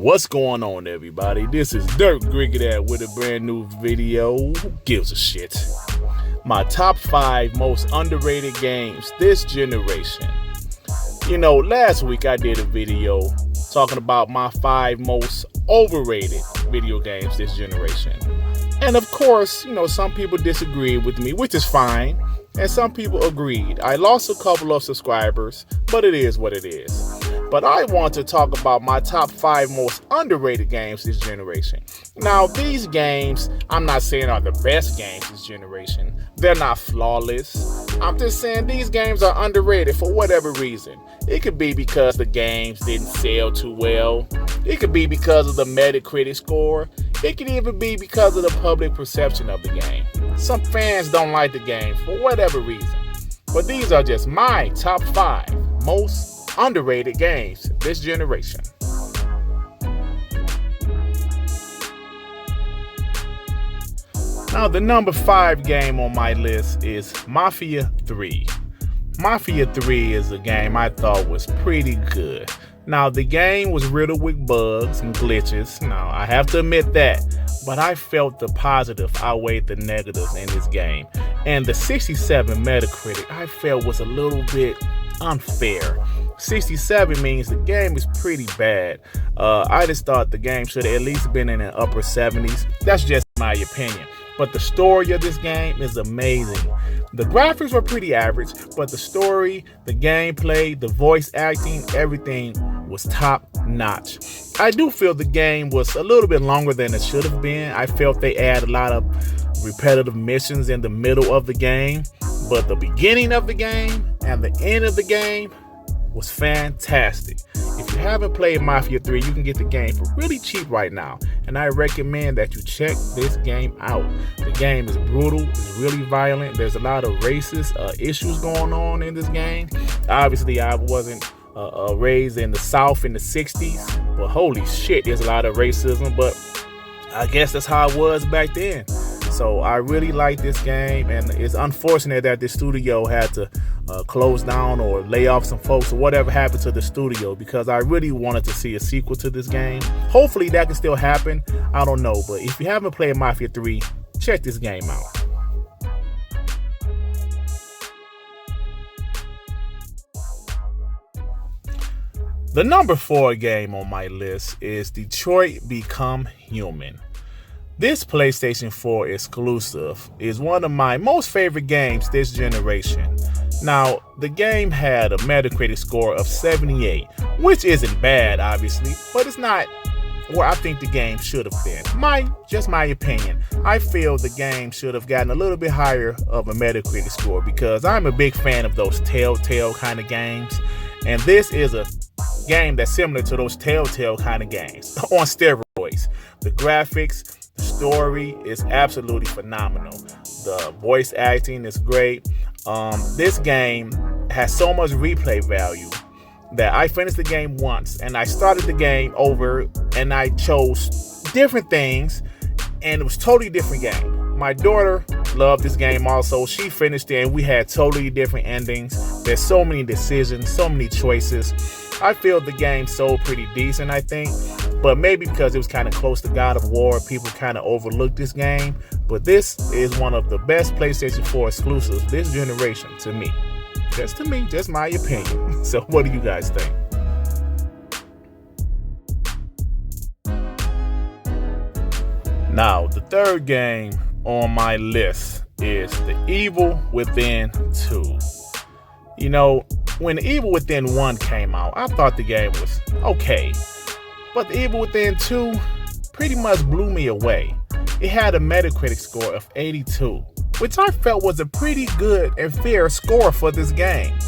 What's going on, everybody? This is Dirk Grigadat with a brand new video. Who gives a shit? My top 5 most underrated games this generation. Last week I did a video talking about my 5 most overrated video games this generation. And of course, some people disagreed with me, which is fine. And some people agreed. I lost a couple of subscribers, but it is what it is. But I want to talk about my top 5 most underrated games this generation. Now, these games, I'm not saying are the best games this generation. They're not flawless. I'm just saying these games are underrated for whatever reason. It could be because the games didn't sell too well. It could be because of the Metacritic score. It could even be because of the public perception of the game. Some fans don't like the game for whatever reason. But these are just my top 5 most underrated games this generation. Now, the number 5 game on my list is Mafia 3. Mafia 3 is a game I thought was pretty good. Now, the game was riddled with bugs and glitches. Now, I have to admit that. But I felt the positive outweighed the negatives in this game. And the 67 Metacritic I felt was a little bit unfair. 67 means the game is pretty bad. I just thought the game should have at least been in the upper 70s. That's just my opinion. But the story of this game is amazing. The graphics were pretty average, but the story, the gameplay, the voice acting, everything was top notch. I do feel the game was a little bit longer than it should have been. I felt they added a lot of repetitive missions in the middle of the game, but the beginning of the game and the end of the game was fantastic. If you haven't played Mafia 3, you can get the game for really cheap right now, and I recommend that you check this game out. The game is brutal, it's really violent, there's a lot of racist issues going on in this game. Obviously, I wasn't raised in the South in the 60s, but holy shit, there's a lot of racism, but I guess that's how it was back then. So I really like this game, and it's unfortunate that the studio had to close down or lay off some folks or whatever happened to the studio, because I really wanted to see a sequel to this game. Hopefully that can still happen. I don't know, but if you haven't played Mafia 3, check this game out. The number 4 game on my list is Detroit Become Human. This PlayStation 4 exclusive is one of my most favorite games this generation. Now, the game had a Metacritic score of 78, which isn't bad, obviously, but it's not where I think the game should have been. Just my opinion. I feel the game should have gotten a little bit higher of a Metacritic score, because I'm a big fan of those Telltale kind of games, and this is a game that's similar to those Telltale kind of games on steroids. The graphics, the story is absolutely phenomenal. The voice acting is great. This game has so much replay value that I finished the game once, and I started the game over, and I chose different things, and it was a totally different game. My daughter loved this game also. She finished it, and we had totally different endings. There's so many decisions, so many choices. I feel the game sold pretty decent, I think, but maybe because it was kind of close to God of War, people kind of overlooked this game. But this is one of the best PlayStation 4 exclusives this generation to me. Just my opinion. So what do you guys think? Now, the 3rd game on my list is The Evil Within 2. When The Evil Within 1 came out, I thought the game was okay. But The Evil Within 2 pretty much blew me away. It had a Metacritic score of 82, which I felt was a pretty good and fair score for this game.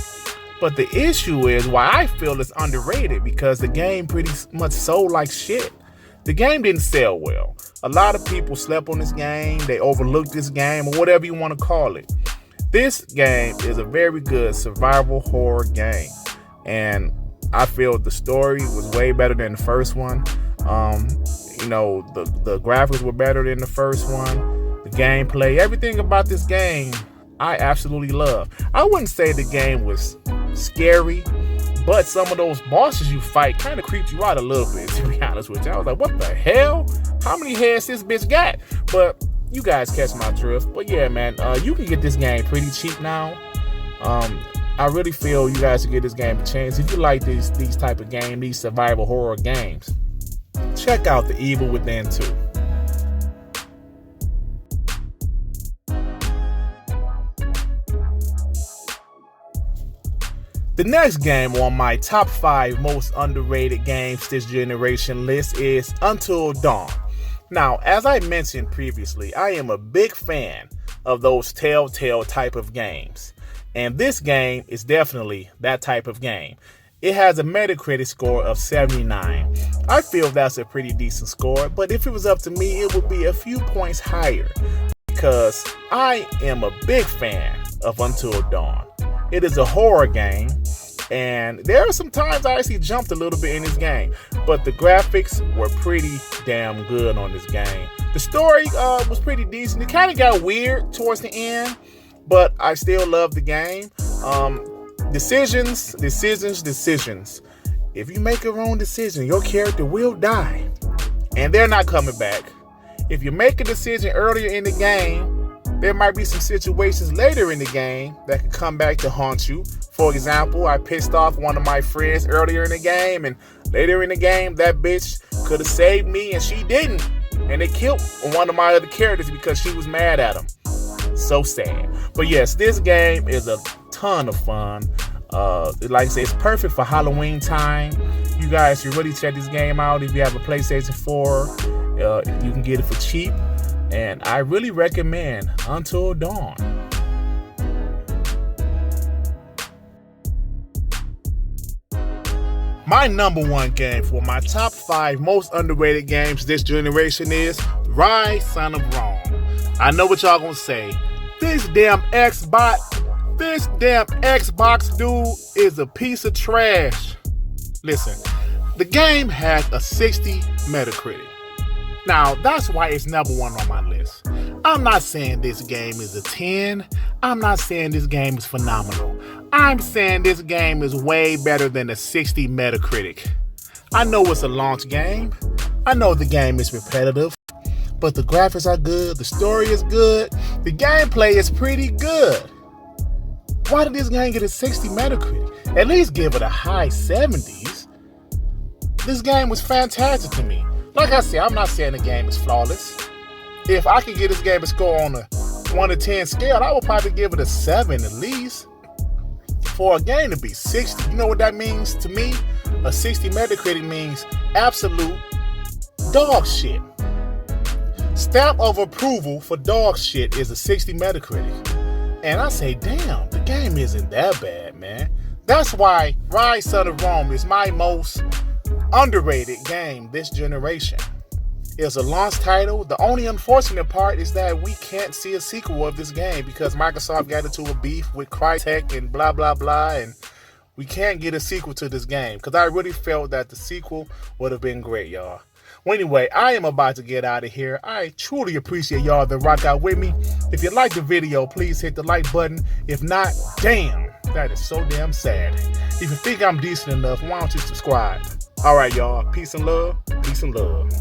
But the issue is why I feel it's underrated, because the game pretty much sold like shit. The game didn't sell well. A lot of people slept on this game, they overlooked this game, or whatever you want to call it. This game is a very good survival horror game, and I feel the story was way better than the first one. The graphics were better than the first one. The gameplay, everything about this game, I absolutely love. I wouldn't say the game was scary, But some of those bosses you fight kind of creeped you out a little bit, to be honest with you. I was like, what the hell? How many heads this bitch got? But you guys catch my drift. But yeah, man, you can get this game pretty cheap now. I really feel you guys should give this game a chance. If you like these type of games, these survival horror games, check out The Evil Within 2. The next game on my top 5 most underrated games this generation list is Until Dawn. Now, as I mentioned previously, I am a big fan of those Telltale type of games. And this game is definitely that type of game. It has a Metacritic score of 79. I feel that's a pretty decent score, but if it was up to me, it would be a few points higher because I am a big fan of Until Dawn. It is a horror game, and there are some times I actually jumped a little bit in this game, but the graphics were pretty damn good on this game. The story was pretty decent. It kind of got weird towards the end, but I still love the game. Decisions. If you make a wrong decision, your character will die, and they're not coming back. If you make a decision earlier in the game, there might be some situations later in the game that could come back to haunt you. For example, I pissed off one of my friends earlier in the game, and later in the game, that bitch could have saved me, and she didn't. And they killed one of my other characters because she was mad at him. So sad. But yes, this game is a ton of fun. Like I say, it's perfect for Halloween time. You guys should really check this game out. If you have a PlayStation 4, you can get it for cheap. And I really recommend Until Dawn. My number 1 game for my top 5 most underrated games this generation is Ryse: Son of Rome. I know what y'all gonna say. This damn Xbox dude is a piece of trash. Listen, the game has a 60 Metacritic. Now, that's why it's number 1 on my list. I'm not saying this game is a 10. I'm not saying this game is phenomenal. I'm saying this game is way better than a 60 Metacritic. I know it's a launch game. I know the game is repetitive. But the graphics are good. The story is good. The gameplay is pretty good. Why did this game get a 60 Metacritic? At least give it a high 70s. This game was fantastic to me. Like I said, I'm not saying the game is flawless. If I could give this game a score on a 1 to 10 scale, I would probably give it a 7 at least. For a game to be 60, you know what that means to me? A 60 Metacritic means absolute dog shit. Stamp of approval for dog shit is a 60 Metacritic. And I say, damn, the game isn't that bad, man. That's why Ryse: Son of Rome is my most underrated game this generation. It's a launch title. The only unfortunate part is that we can't see a sequel of this game because Microsoft got into a beef with Crytek and blah, blah, blah, and we can't get a sequel to this game because I really felt that the sequel would have been great, y'all. Well, anyway, I am about to get out of here. I truly appreciate y'all that rock out with me. If you like the video, please hit the like button. If not, damn, that is so damn sad. If you think I'm decent enough, why don't you subscribe? All right, y'all. Peace and love. Peace and love.